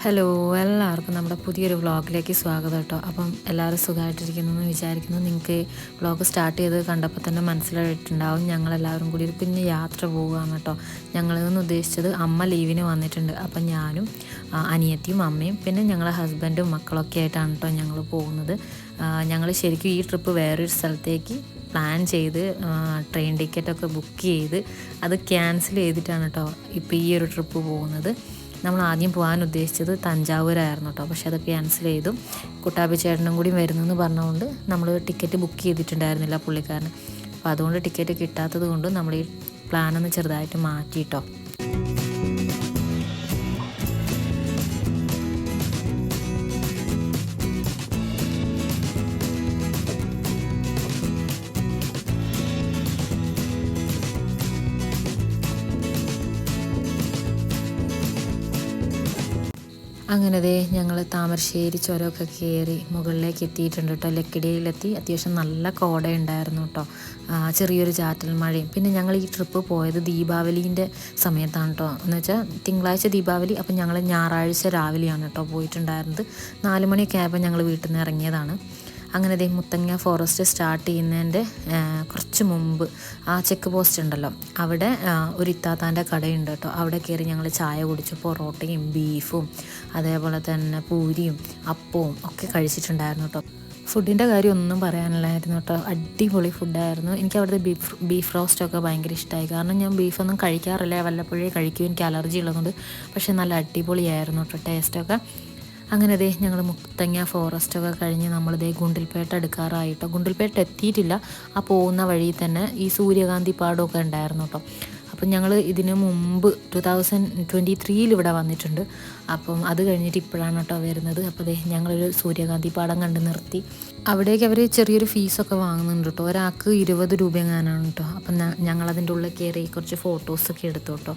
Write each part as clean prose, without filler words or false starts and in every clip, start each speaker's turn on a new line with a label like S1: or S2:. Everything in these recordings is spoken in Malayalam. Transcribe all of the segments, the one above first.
S1: ഹലോ, എല്ലാവർക്കും നമ്മുടെ പുതിയൊരു വ്ളോഗിലേക്ക് സ്വാഗതം കേട്ടോ. അപ്പം എല്ലാവരും സുഖമായിട്ടിരിക്കുന്നു എന്ന് വിചാരിക്കുന്നു. നിങ്ങൾക്ക് വ്ളോഗ് സ്റ്റാർട്ട് ചെയ്ത് കണ്ടപ്പോൾ തന്നെ മനസ്സിലായിട്ടുണ്ടാവും ഞങ്ങളെല്ലാവരും കൂടി പിന്നെ യാത്ര പോവുകയാണ് കേട്ടോ. ഞങ്ങളെന്ന് ഉദ്ദേശിച്ചത് അമ്മ ലീവിന് വന്നിട്ടുണ്ട്. അപ്പം ഞാനും അനിയത്തിയും അമ്മയും പിന്നെ ഞങ്ങളെ ഹസ്ബൻഡും മക്കളൊക്കെ ആയിട്ടാണ് കേട്ടോ ഞങ്ങൾ പോകുന്നത്. ഞങ്ങൾ ശരിക്കും ഈ ട്രിപ്പ് വേറൊരു സ്ഥലത്തേക്ക് പ്ലാൻ ചെയ്ത് ട്രെയിൻ ടിക്കറ്റൊക്കെ ബുക്ക് ചെയ്ത് അത് ക്യാൻസൽ ചെയ്തിട്ടാണ് കേട്ടോ ഇപ്പോൾ ഈ ഒരു ട്രിപ്പ് പോകുന്നത്. നമ്മൾ ആദ്യം പോകാൻ ഉദ്ദേശിച്ചത് തഞ്ചാവൂരായിരുന്നു കേട്ടോ, പക്ഷെ അത് ക്യാൻസൽ ചെയ്തു. കുട്ടാപ്പി ചേട്ടനും കൂടി വരുന്നെന്ന് പറഞ്ഞുകൊണ്ട് നമ്മൾ ടിക്കറ്റ് ബുക്ക് ചെയ്തിട്ടുണ്ടായിരുന്നില്ല പുള്ളിക്കാരന്. അപ്പോൾ അതുകൊണ്ട് ടിക്കറ്റ് കിട്ടാത്തത് കൊണ്ട് നമ്മൾ ഈ പ്ലാനൊന്ന് ചെറുതായിട്ട് മാറ്റിയിട്ടോ. അങ്ങനെ ഞങ്ങൾ താമരശ്ശേരി ചുരമൊക്കെ കയറി മുകളിലേക്ക് എത്തിയിട്ടുണ്ട് കേട്ടോ. ലക്കിടിയിലെത്തി. അത്യാവശ്യം നല്ല കോടയുണ്ടായിരുന്നു കേട്ടോ, ചെറിയൊരു ചാറ്റൽ മഴയും. പിന്നെ ഞങ്ങൾ ഈ ട്രിപ്പ് പോയത് ദീപാവലീൻ്റെ സമയത്താണ് കേട്ടോ. എന്ന് വെച്ചാൽ തിങ്കളാഴ്ച ദീപാവലി, അപ്പം ഞങ്ങൾ ഞായറാഴ്ച രാവിലെയാണ് കേട്ടോ പോയിട്ടുണ്ടായിരുന്നത്. 4 മണിയൊക്കെ ആയപ്പോൾ ഞങ്ങൾ വീട്ടിൽ നിന്ന് ഇറങ്ങിയതാണ്. അങ്ങനെ മുത്തങ്ങ ഫോറസ്റ്റ് സ്റ്റാർട്ട് ചെയ്യുന്നതിൻ്റെ കുറച്ച് മുമ്പ് ആ ചെക്ക് പോസ്റ്റ് ഉണ്ടല്ലോ, അവിടെ ഒരു ഇത്താത്താൻ്റെ കടയുണ്ട് കേട്ടോ. അവിടെ കയറി ഞങ്ങൾ ചായ കുടിച്ചു. പൊറോട്ടയും ബീഫും അതേപോലെ തന്നെ പൂരിയും അപ്പവും ഒക്കെ കഴിച്ചിട്ടുണ്ടായിരുന്നു കേട്ടോ. ഫുഡിൻ്റെ കാര്യം ഒന്നും പറയാനില്ലായിരുന്നു കേട്ടോ. അടിപൊളി ഫുഡായിരുന്നു. എനിക്ക് അവിടുത്തെ ബീഫ് റോസ്റ്റൊക്കെ ഭയങ്കര ഇഷ്ടമായി. കാരണം ഞാൻ ബീഫൊന്നും കഴിക്കാറില്ല, വല്ലപ്പോഴേ കഴിക്കും, എനിക്ക് അലർജി ഉള്ളതുകൊണ്ട്. പക്ഷേ നല്ല അടിപൊളിയായിരുന്നു കേട്ടോ ടേസ്റ്റൊക്കെ. അങ്ങനെ ഞങ്ങൾ മുത്തങ്ങ ഫോറസ്റ്റൊക്കെ കഴിഞ്ഞ് നമ്മളിതേ ഗുണ്ടിൽപേട്ട എടുക്കാറായിട്ടോ. ഗുണ്ടിൽപേട്ട എത്തിയിട്ടില്ല, ആ പോകുന്ന വഴി തന്നെ ഈ സൂര്യകാന്തി പാടമൊക്കെ ഉണ്ടായിരുന്നു കേട്ടോ. അപ്പം ഞങ്ങൾ ഇതിന് മുമ്പ് 2023 ഇവിടെ വന്നിട്ടുണ്ട്. അപ്പം അത് കഴിഞ്ഞിട്ട് ഇപ്പോഴാണ് കേട്ടോ വരുന്നത്. അപ്പോൾ ഞങ്ങളൊരു സൂര്യകാന്തി പാടം കണ്ട് നിർത്തി. അവിടേക്ക് അവർ ചെറിയൊരു ഫീസൊക്കെ വാങ്ങുന്നുണ്ട് കേട്ടോ. ഒരാൾക്ക് 20 രൂപ എങ്ങാനാണ് കേട്ടോ. അപ്പം ഞങ്ങളതിൻ്റെ ഉള്ളിൽ കയറി കുറച്ച് ഫോട്ടോസൊക്കെ എടുത്തു കേട്ടോ.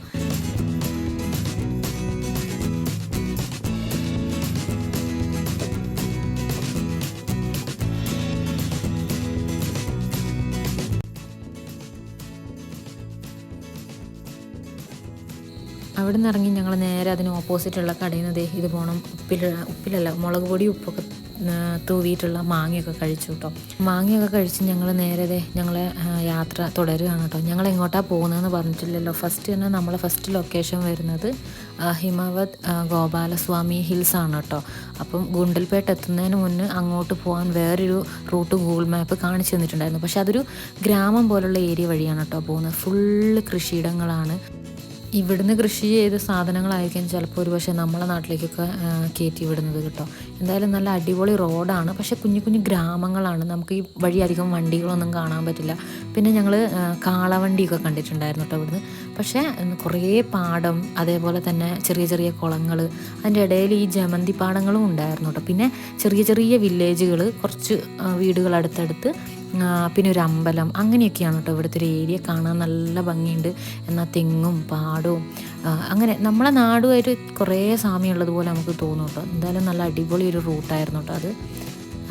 S1: അവിടെ നിന്ന് ഇറങ്ങി ഞങ്ങൾ നേരെ അതിന് ഓപ്പോസിറ്റുള്ള കടയിൽ നിന്ന് ഇത് പോകണം. ഉപ്പിലല്ല മുളക് പൊടി ഉപ്പൊക്കെ തൂവിയിട്ടുള്ള മാങ്ങയൊക്കെ കഴിച്ചു കേട്ടോ. മാങ്ങയൊക്കെ കഴിച്ച് ഞങ്ങൾ നേരെ ഞങ്ങളെ യാത്ര തുടരുകയാണ് കേട്ടോ. ഞങ്ങൾ എങ്ങോട്ടാണ് പോകുന്നതെന്ന് പറഞ്ഞിട്ടില്ലല്ലോ. ഫസ്റ്റ് തന്നെ നമ്മളെ ഫസ്റ്റ് ലൊക്കേഷൻ വരുന്നത് ഹിമവത് ഗോപാലസ്വാമി ഹിൽസ് ആണ് കേട്ടോ. അപ്പം ഗുണ്ടൽപേട്ട എത്തുന്നതിന് മുന്നേ അങ്ങോട്ട് പോകാൻ വേറൊരു റൂട്ട് ഗൂഗിൾ മാപ്പ് കാണിച്ചു തന്നിട്ടുണ്ടായിരുന്നു. പക്ഷെ അതൊരു ഗ്രാമം പോലുള്ള ഏരിയ വഴിയാണ് കേട്ടോ പോകുന്നത്. ഫുള്ള് കൃഷിയിടങ്ങളാണ്. ഇവിടുന്ന് കൃഷി ചെയ്ത സാധനങ്ങളായിരിക്കും ചിലപ്പോൾ ഒരു പക്ഷേ നമ്മളെ നാട്ടിലേക്കൊക്കെ കയറ്റി വിടുന്നത് കേട്ടോ. എന്തായാലും നല്ല അടിപൊളി റോഡാണ്, പക്ഷേ കുഞ്ഞു കുഞ്ഞു ഗ്രാമങ്ങളാണ്. നമുക്ക് ഈ വഴി അധികം വണ്ടികളൊന്നും കാണാൻ പറ്റില്ല. പിന്നെ ഞങ്ങൾ കാളവണ്ടിയൊക്കെ കണ്ടിട്ടുണ്ടായിരുന്നു കേട്ടോ ഇവിടുന്ന്. പക്ഷേ കുറേ പാടം, അതേപോലെ തന്നെ ചെറിയ ചെറിയ കുളങ്ങൾ, അതിൻ്റെ ഇടയിൽ ഈ ജമന്തി പാടങ്ങളും ഉണ്ടായിരുന്നു കേട്ടോ. പിന്നെ ചെറിയ ചെറിയ വില്ലേജുകൾ, കുറച്ച് വീടുകൾ അടുത്തടുത്ത്, പിന്നെ ഒരു അമ്പലം, അങ്ങനെയൊക്കെയാണ് കേട്ടോ ഇവിടുത്തെ ഒരു ഏരിയ. കാണാൻ നല്ല ഭംഗിയുണ്ട്. എന്നാൽ തെങ്ങും പാടവും അങ്ങനെ നമ്മളെ നാടുമായിട്ട് കുറേ സാമ്യമുള്ളതുപോലെ നമുക്ക് തോന്നും കേട്ടോ. എന്തായാലും നല്ല അടിപൊളി ഒരു റൂട്ടായിരുന്നു കേട്ടോ അത്.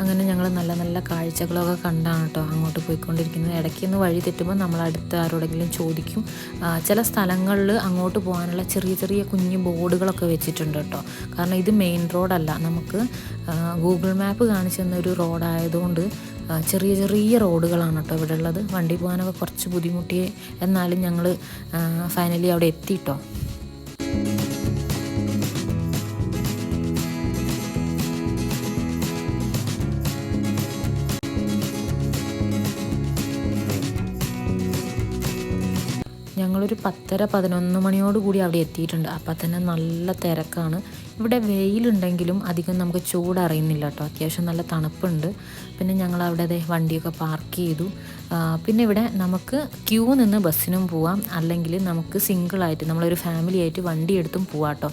S1: അങ്ങനെ ഞങ്ങൾ നല്ല നല്ല കാഴ്ചകളൊക്കെ കണ്ടാണ് കേട്ടോ അങ്ങോട്ട് പോയിക്കൊണ്ടിരിക്കുന്നത്. ഇടയ്ക്കൊന്ന് വഴി തെറ്റുമ്പോൾ നമ്മൾ അടുത്ത് ആരോടെങ്കിലും ചോദിക്കും. ചില സ്ഥലങ്ങളിൽ അങ്ങോട്ട് പോകാനുള്ള ചെറിയ ചെറിയ കുഞ്ഞു ബോർഡുകളൊക്കെ വെച്ചിട്ടുണ്ട് കേട്ടോ. കാരണം ഇത് മെയിൻ റോഡല്ല, നമുക്ക് ഗൂഗിൾ മാപ്പ് കാണിച്ചു തന്നൊരു റോഡായതുകൊണ്ട് ചെറിയ ചെറിയ റോഡുകളാണ് കേട്ടോ ഇവിടെ ഉള്ളത്. വണ്ടി പോകാനൊക്കെ കുറച്ച് ബുദ്ധിമുട്ടിയേ, എന്നാലും ഞങ്ങൾ ഫൈനലി അവിടെ എത്തിയിട്ടോ. ഞങ്ങളൊരു 10-11 മണിയോടുകൂടി അവിടെ എത്തിയിട്ടുണ്ട്. അപ്പം തന്നെ നല്ല തിരക്കാണ്. ഇവിടെ വെയിലുണ്ടെങ്കിലും അധികം നമുക്ക് ചൂടറിയുന്നില്ല കേട്ടോ. അത്യാവശ്യം നല്ല തണുപ്പുണ്ട്. പിന്നെ ഞങ്ങൾ അവിടെ വണ്ടിയൊക്കെ പാർക്ക് ചെയ്തു. പിന്നെ ഇവിടെ നമുക്ക് ക്യൂ നിന്ന് ബസ്സിനും പോവാം, അല്ലെങ്കിൽ നമുക്ക് സിംഗിളായിട്ട് നമ്മളൊരു ഫാമിലി ആയിട്ട് വണ്ടി എടുത്തും പോവാം കേട്ടോ.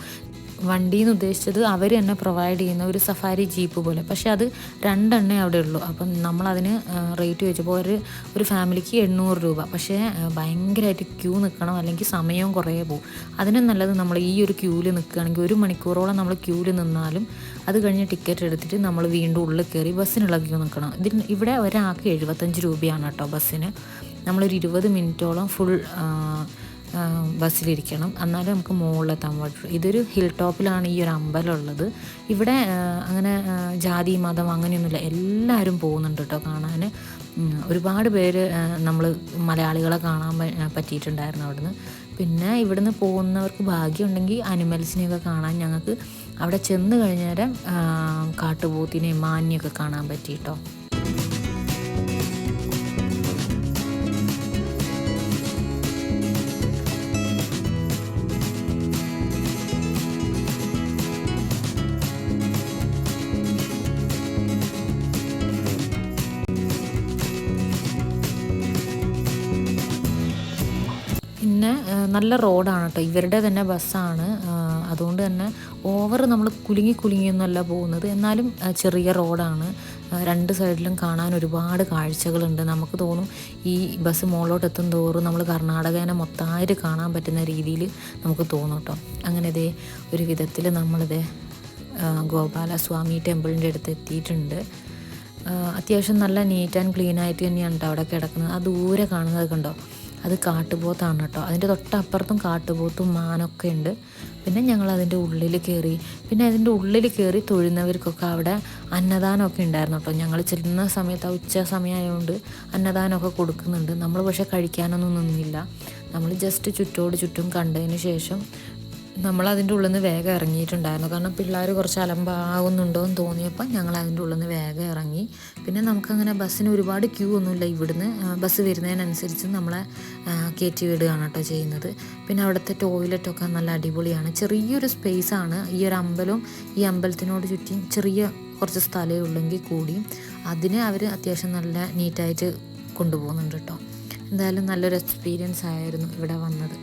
S1: വണ്ടിയെന്ന് ഉദ്ദേശിച്ചത് അവർ തന്നെ പ്രൊവൈഡ് ചെയ്യുന്ന ഒരു സഫാരി ജീപ്പ് പോലെ. പക്ഷേ അത് 2 എണ്ണേ അവിടെ ഉള്ളൂ. അപ്പം നമ്മളതിന് റേറ്റ് ചോദിച്ചപ്പോൾ ഒരു ഫാമിലിക്ക് 800 രൂപ. പക്ഷേ ഭയങ്കരമായിട്ട് ക്യൂ നിൽക്കണം, അല്ലെങ്കിൽ സമയവും കുറേ പോകും. അതിനും നല്ലത് നമ്മൾ ഈ ഒരു ക്യൂവിൽ നിൽക്കുകയാണെങ്കിൽ 1 മണിക്കൂറോളം നമ്മൾ ക്യൂവിൽ നിന്നാലും അത് കഴിഞ്ഞ് ടിക്കറ്റ് എടുത്തിട്ട് നമ്മൾ വീണ്ടും ഉള്ളിൽ കയറി ബസ്സിനുള്ള ക്യൂ നിൽക്കണം. ഇവിടെ ഒരാൾക്ക് 75 രൂപയാണ് കേട്ടോ ബസ്സിന്. നമ്മളൊരു 20 മിനിറ്റോളം ഫുൾ ബസ്സിലിരിക്കണം, എന്നാലും നമുക്ക് മുകളിലെത്താൻ പറ്റുള്ളൂ. ഇതൊരു ഹിൽ ടോപ്പിലാണ് ഈ ഒരു അമ്പലം ഉള്ളത്. ഇവിടെ അങ്ങനെ ജാതി മതം അങ്ങനെയൊന്നുമില്ല, എല്ലാവരും പോകുന്നുണ്ട് കേട്ടോ കാണാൻ. ഒരുപാട് പേര് നമ്മൾ മലയാളികളെ കാണാൻ പറ്റിയിട്ടുണ്ടായിരുന്നു അവിടുന്ന്. പിന്നെ ഇവിടുന്ന് പോകുന്നവർക്ക് ഭാഗ്യമുണ്ടെങ്കിൽ അനിമൽസിനെയൊക്കെ കാണാൻ ഞങ്ങൾക്ക് അവിടെ ചെന്ന് കഴിഞ്ഞേരം കാട്ടുപോത്തിനെയും മാനിനെയൊക്കെ കാണാൻ പറ്റി കേട്ടോ. പിന്നെ നല്ല റോഡാണ് കേട്ടോ, ഇവരുടെ തന്നെ ബസ്സാണ്. അതുകൊണ്ട് തന്നെ ഓവർ നമ്മൾ കുലുങ്ങിയൊന്നുമല്ല പോകുന്നത്, എന്നാലും ചെറിയ റോഡാണ്. രണ്ട് സൈഡിലും കാണാൻ ഒരുപാട് കാഴ്ചകളുണ്ട്. നമുക്ക് തോന്നും ഈ ബസ് മുകളിലോട്ട് എത്തും തോറും നമ്മൾ കർണാടകേനെ മൊത്തമായിട്ട് കാണാൻ പറ്റുന്ന രീതിയിൽ നമുക്ക് തോന്നും കേട്ടോ. അങ്ങനെ ഇതേ ഒരു വിധത്തിൽ നമ്മളിതേ ഗോപാലസ്വാമി ടെമ്പിളിൻ്റെ അടുത്ത് എത്തിയിട്ടുണ്ട്. അത്യാവശ്യം നല്ല നീറ്റ് ആൻഡ് ക്ലീൻ ആയിട്ട് തന്നെയാണ് കേട്ടോ അവിടെ കിടക്കുന്നത്. ആ ദൂരെ കാണുന്നത് കണ്ടോ, അത് കാട്ടുപോത്താണ് കേട്ടോ. അതിൻ്റെ തൊട്ടപ്പുറത്തും കാട്ടുപോത്തും മാനൊക്കെ ഉണ്ട്. പിന്നെ ഞങ്ങൾ അതിൻ്റെ ഉള്ളിൽ കയറി. പിന്നെ അതിൻ്റെ ഉള്ളിൽ കയറി തൊഴുന്നവർക്കൊക്കെ അവിടെ അന്നദാനമൊക്കെ ഉണ്ടായിരുന്നു കേട്ടോ. ഞങ്ങൾ ചെല്ലുന്ന സമയത്ത് ആ ഉച്ച സമയമായതുകൊണ്ട് അന്നദാനമൊക്കെ കൊടുക്കുന്നുണ്ട്. നമ്മൾ പക്ഷേ കഴിക്കാനൊന്നും നിന്നില്ല. നമ്മൾ ജസ്റ്റ് ചുറ്റും കണ്ടതിന് ശേഷം നമ്മൾ അതിൻ്റെ ഉള്ളിൽ നിന്ന് വേഗം ഇറങ്ങിയിട്ടുണ്ടായിരുന്നു. കാരണം പിള്ളേർ കുറച്ച് അലമ്പാകുന്നുണ്ടോ എന്ന് തോന്നിയപ്പോൾ ഞങ്ങൾ അതിൻ്റെ ഉള്ളിൽ നിന്ന് വേഗം ഇറങ്ങി. പിന്നെ നമുക്കങ്ങനെ ബസ്സിന് ഒരുപാട് ക്യൂ ഒന്നുമില്ല. ഇവിടുന്ന് ബസ് വരുന്നതിനനുസരിച്ച് നമ്മളെ കയറ്റി വിടുകയാണ് കേട്ടോ ചെയ്യുന്നത്. പിന്നെ അവിടുത്തെ ടോയ്ലറ്റൊക്കെ നല്ല അടിപൊളിയാണ്. ചെറിയൊരു സ്പേസാണ്. ഈ ഒരു അമ്പലവും ഈ അമ്പലത്തിനോട് ചുറ്റും ചെറിയ കുറച്ച് സ്ഥലമേ ഉള്ളെങ്കിൽ കൂടിയും അതിനെ അവർ അത്യാവശ്യം നല്ല നീറ്റായിട്ട് കൊണ്ടുപോകുന്നുണ്ട് കേട്ടോ. എന്തായാലും നല്ലൊരു എക്സ്പീരിയൻസ് ആയിരുന്നു ഇവിടെ വന്നത്.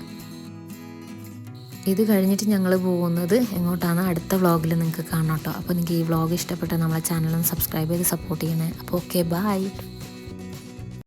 S1: ഇത് കഴിഞ്ഞിട്ട് ഞങ്ങൾ പോകുന്നത് എങ്ങോട്ടാണ് അടുത്ത വ്ളോഗിൽ നിങ്ങൾക്ക് കാണാം കേട്ടോ. അപ്പോൾ നിങ്ങൾക്ക് ഈ വ്ളോഗ് ഇഷ്ടപ്പെട്ടാൽ നമ്മളെ ചാനലൊന്ന് സബ്സ്ക്രൈബ് ചെയ്ത് സപ്പോർട്ട് ചെയ്യണേ. അപ്പോൾ ഓക്കെ, ബൈ.